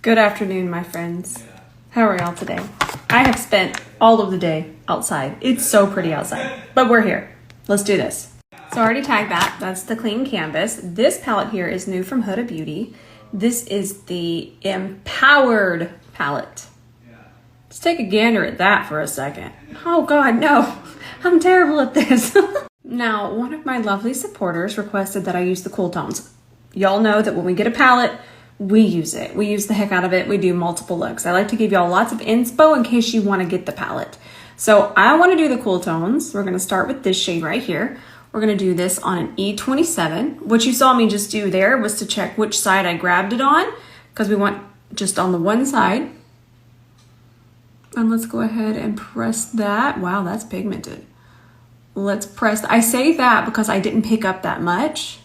Good afternoon, my friends. How are y'all today? I have spent all of the day outside. It's so pretty outside, but we're here. Let's do this. So I already tagged that. That's the clean canvas. This palette here is new from Huda Beauty. This is the Empowered palette. Let's take a gander at that for a second. Oh God, no. I'm terrible at this. Now, one of my lovely supporters requested that I use the cool tones. Y'all know that when we get a palette, we use it. We use the heck out of it. We do multiple looks. I like to give y'all lots of inspo in case you want to get the palette. So I want to do the cool tones. We're going to start with this shade right here. We're going to do this on an E27. What you saw me just do there was to check which side I grabbed it on, because we want just on the one side. And let's go ahead and press that. Wow, that's pigmented. Let's press. I say that because I didn't pick up that much.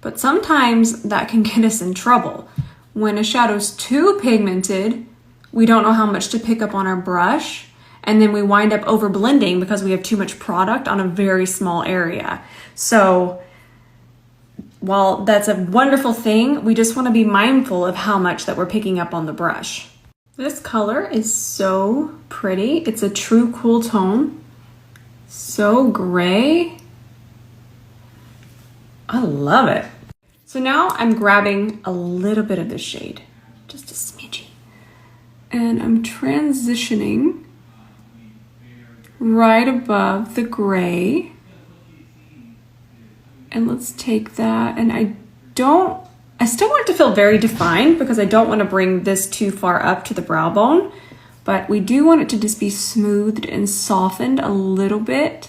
But sometimes that can get us in trouble. When a shadow's too pigmented, we don't know how much to pick up on our brush, and then we wind up over blending because we have too much product on a very small area. So while that's a wonderful thing, we just want to be mindful of how much that we're picking up on the brush. This color is so pretty. It's a true cool tone. So gray. I love it. So now I'm grabbing a little bit of this shade, just a smidgy, and I'm transitioning right above the gray. And let's take that, and I still want it to feel very defined because I don't want to bring this too far up to the brow bone, but we do want it to just be smoothed and softened a little bit.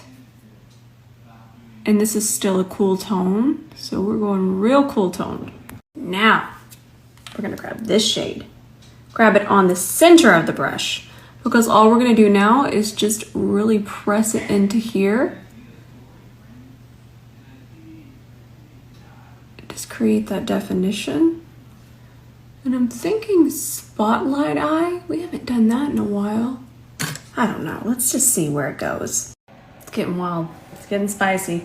And this is still a cool tone, so we're going real cool toned. Now, we're gonna grab this shade. Grab it on the center of the brush, because all we're gonna do now is just really press it into here. Just create that definition. And I'm thinking spotlight eye. We haven't done that in a while. I don't know, let's just see where it goes. It's getting wild. It's getting spicy.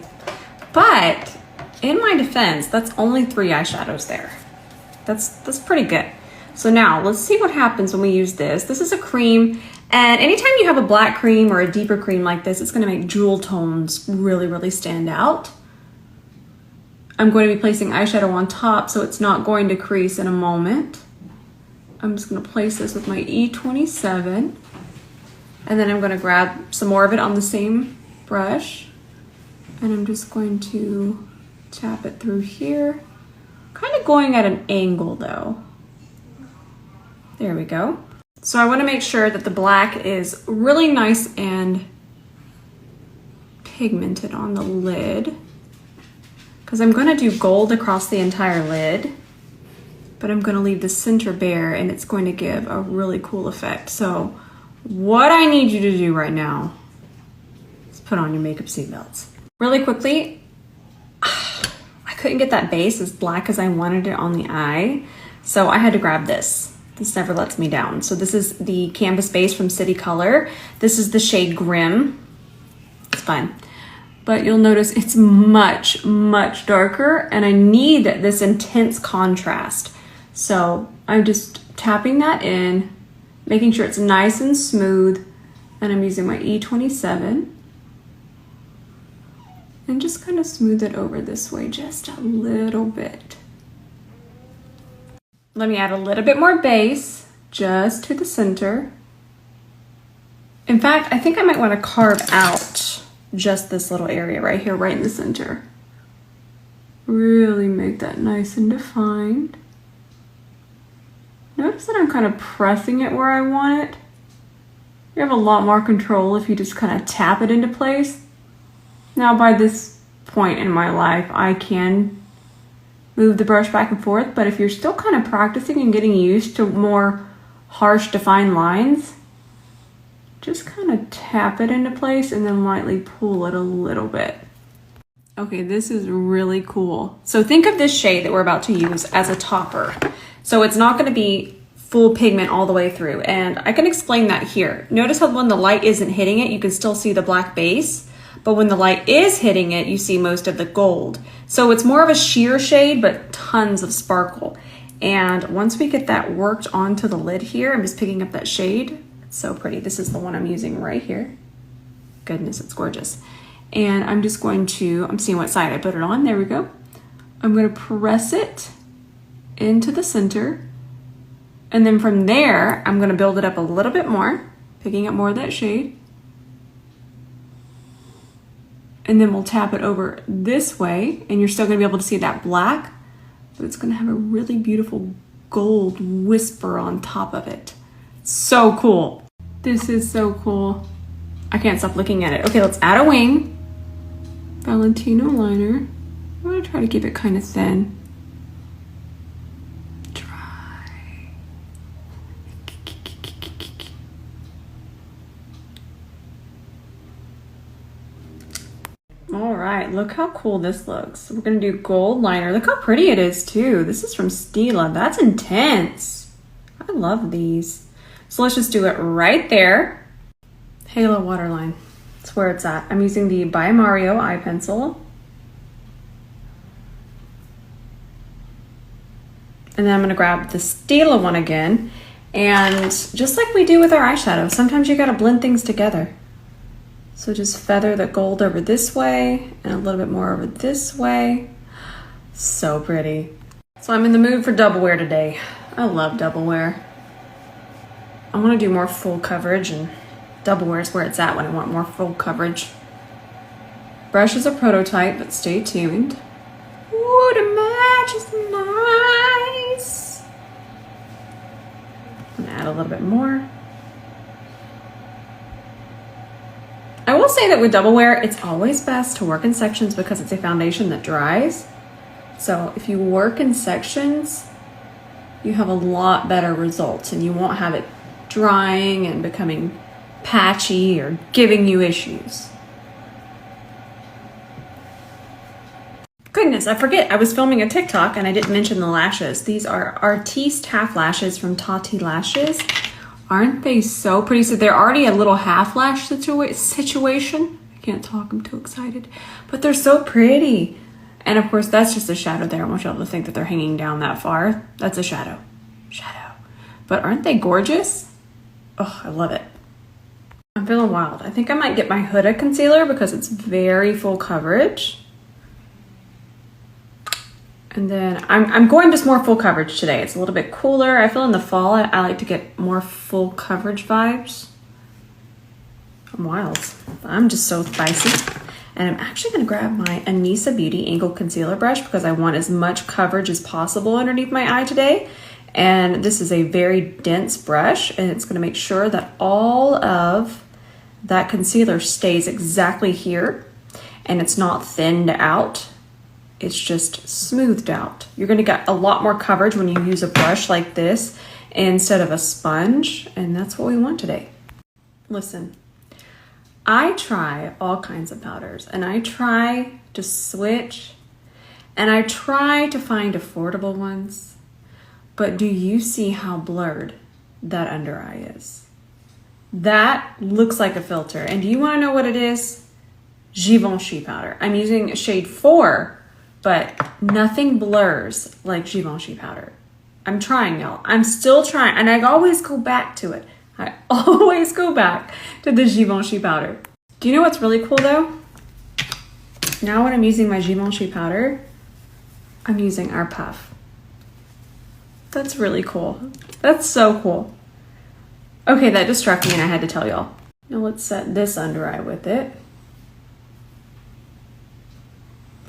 But in my defense, that's only 3 eyeshadows there. That's pretty good. So now let's see what happens when we use this. This is a cream, and anytime you have a black cream or a deeper cream like this, it's gonna make jewel tones really, really stand out. I'm going to be placing eyeshadow on top, so it's not going to crease in a moment. I'm just gonna place this with my E27, and then I'm gonna grab some more of it on the same brush. And I'm just going to tap it through here. Kind of going at an angle though. There we go. So I want to make sure that the black is really nice and pigmented on the lid, because I'm going to do gold across the entire lid, but I'm going to leave the center bare, and it's going to give a really cool effect. So what I need you to do right now is put on your makeup seatbelts. Really quickly, I couldn't get that base as black as I wanted it on the eye, so I had to grab this. This never lets me down. So this is the canvas base from City Color. This is the shade Grim. It's fine. But you'll notice it's much, much darker, and I need this intense contrast. So I'm just tapping that in, making sure it's nice and smooth, and I'm using my E27. And just kind of smooth it over this way just a little bit. Let me add a little bit more base just to the center. In fact, I think I might want to carve out just this little area right here, right in the center. Really make that nice and defined. Notice that I'm kind of pressing it where I want it. You have a lot more control if you just kind of tap it into place. Now, by this point in my life, I can move the brush back and forth, but if you're still kind of practicing and getting used to more harsh defined lines, just kind of tap it into place and then lightly pull it a little bit. Okay, this is really cool. So think of this shade that we're about to use as a topper. So it's not going to be full pigment all the way through, and I can explain that here. Notice how when the light isn't hitting it, you can still see the black base. But when the light is hitting it, you see most of the gold. So it's more of a sheer shade, but tons of sparkle. And once we get that worked onto the lid here, I'm just picking up that shade. It's so pretty. This is the one I'm using right here. Goodness, it's gorgeous. And I'm just going to, I'm seeing what side I put it on. There we go. I'm going to press it into the center. And then from there, I'm going to build it up a little bit more, picking up more of that shade. And then we'll tap it over this way, and you're still going to be able to see that black, but it's going to have a really beautiful gold whisper on top of it. So cool. This is so cool. I can't stop looking at it. Okay, let's add a wing. Valentino liner. I'm going to try to keep it kind of thin. All right, look how cool this looks. We're gonna do gold liner. Look how pretty it is too. This is from Stila. That's intense. I love these. So let's just do it right there. Halo waterline. That's where it's at. I'm using the By Mario eye pencil. And then I'm gonna grab the Stila one again. And just like we do with our eyeshadow, sometimes you gotta blend things together. So just feather the gold over this way and a little bit more over this way. So pretty. So I'm in the mood for double wear today. I love double wear. I want to do more full coverage, and double wear is where it's at when I want more full coverage. Brush is a prototype, but stay tuned. Ooh, the match is nice. I'm gonna add a little bit more. I will say that with double wear, it's always best to work in sections because it's a foundation that dries. So if you work in sections, you have a lot better results and you won't have it drying and becoming patchy or giving you issues. Goodness, I forget, I was filming a TikTok and I didn't mention the lashes. These are Artiste half lashes from Tati Lashes. Aren't they so pretty? So they're already a little half lash situation. I can't talk, I'm too excited. But they're so pretty. And of course, that's just a shadow there. I want y'all to think that they're hanging down that far. That's a shadow. Shadow. But aren't they gorgeous? Oh, I love it. I'm feeling wild. I think I might get my Huda concealer because it's very full coverage. And then I'm going just more full coverage today. It's a little bit cooler. I feel in the fall, I like to get more full coverage vibes. I'm wild. I'm just so spicy. And I'm actually gonna grab my Anissa Beauty Angle Concealer Brush because I want as much coverage as possible underneath my eye today. And this is a very dense brush, and it's gonna make sure that all of that concealer stays exactly here and it's not thinned out. It's just smoothed out. You're gonna get a lot more coverage when you use a brush like this instead of a sponge, and that's what we want today. Listen, I try all kinds of powders, and I try to switch, and I try to find affordable ones, but do you see how blurred that under eye is? That looks like a filter, and do you wanna know what it is? Givenchy powder. I'm using shade 4, but nothing blurs like Givenchy powder. I'm trying, y'all. I'm still trying, and I always go back to it. I always go back to the Givenchy powder. Do you know what's really cool though? Now when I'm using my Givenchy powder, I'm using our puff. That's really cool. That's so cool. Okay, that just struck me and I had to tell y'all. Now let's set this under eye with it.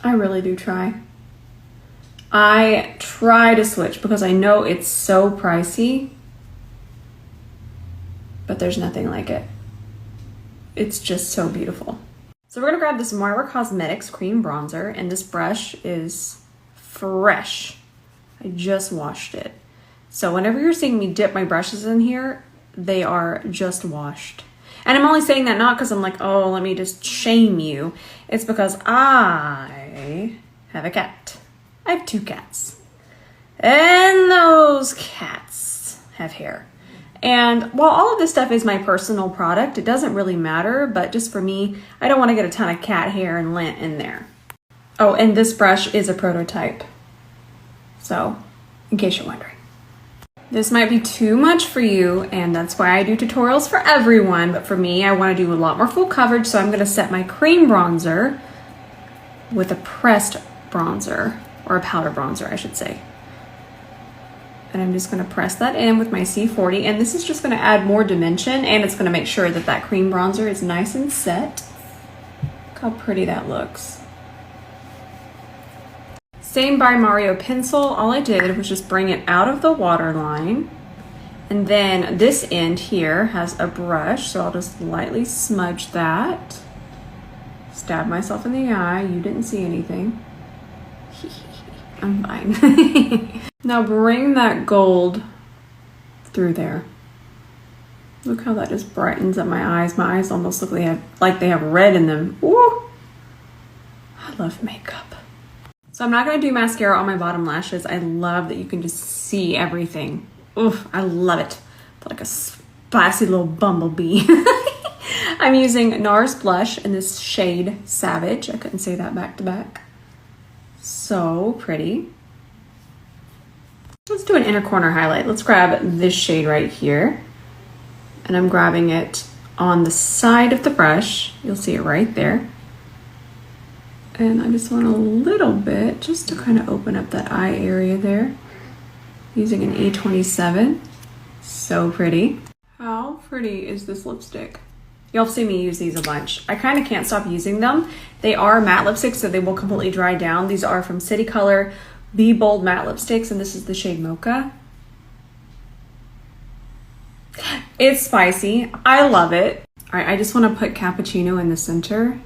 I really do try. I try to switch because I know it's so pricey, but there's nothing like it. It's just so beautiful. So we're gonna grab this Moira Cosmetics cream bronzer, and this brush is fresh. I just washed it. So whenever you're seeing me dip my brushes in here, they are just washed. And I'm only saying that not because I'm like, oh, let me just shame you. It's because I have a cat. I have 2 cats. And those cats have hair. And while all of this stuff is my personal product, it doesn't really matter, but just for me, I don't want to get a ton of cat hair and lint in there. Oh, and this brush is a prototype. So in case you're wondering. This might be too much for you, and that's why I do tutorials for everyone, but for me, I want to do a lot more full coverage, so I'm going to set my cream bronzer with a pressed bronzer, or a powder bronzer, I should say. And I'm just going to press that in with my C40, and this is just going to add more dimension, and it's going to make sure that that cream bronzer is nice and set. Look how pretty that looks. Same by Mario pencil. All I did was just bring it out of the waterline. And then this end here has a brush, so I'll just lightly smudge that. Stab myself in the eye. You didn't see anything. I'm fine. Now bring that gold through there. Look how that just brightens up my eyes. My eyes almost look like they have red in them. Ooh! I love makeup. So I'm not going to do mascara on my bottom lashes. I love that you can just see everything. Oof, I love it. Feel like a spicy little bumblebee. I'm using NARS blush in this shade Savage. I couldn't say that back to back. So pretty. Let's do an inner corner highlight. Let's grab this shade right here. And I'm grabbing it on the side of the brush. You'll see it right there. And I just want a little bit just to kind of open up that eye area there. Using an A27. So pretty. How pretty is this lipstick? You'll see me use these a bunch. I kind of can't stop using them. They are matte lipsticks, so they will completely dry down. These are from City Color Be Bold matte lipsticks, and this is the shade Mocha. It's spicy. I love it. All right, I just want to put cappuccino in the center.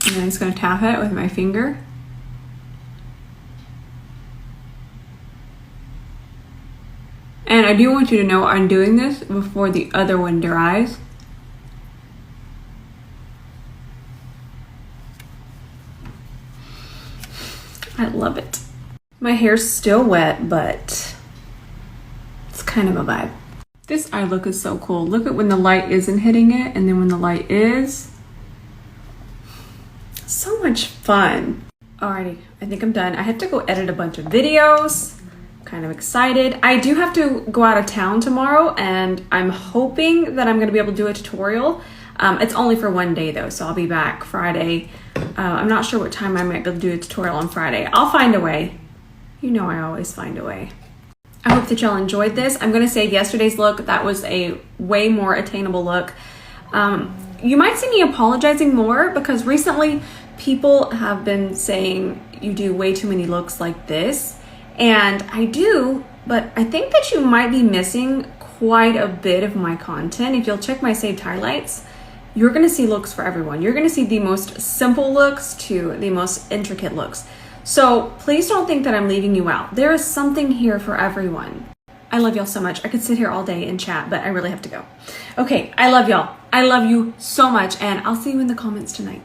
And then I'm just going to tap it with my finger. And I do want you to know I'm doing this before the other one dries. I love it. My hair's still wet, but it's kind of a vibe. This eye look is so cool. Look at when the light isn't hitting it, and then when the light is. So much fun. Alrighty, I think I'm done. I have to go edit a bunch of videos. Kind of excited. I do have to go out of town tomorrow, and I'm hoping that I'm gonna be able to do a tutorial. It's only for one day though, so I'll be back Friday. I'm not sure what time I might be able to do a tutorial on Friday. I'll find a way. You know I always find a way. I hope that y'all enjoyed this. I'm gonna say yesterday's look, that was a way more attainable look. You might see me apologizing more because recently people have been saying you do way too many looks like this. And I do, but I think that you might be missing quite a bit of my content. If you'll check my saved highlights, you're gonna see looks for everyone. You're gonna see the most simple looks to the most intricate looks. So please don't think that I'm leaving you out. There is something here for everyone. I love y'all so much. I could sit here all day and chat, but I really have to go. Okay, I love y'all. I love you so much, and I'll see you in the comments tonight.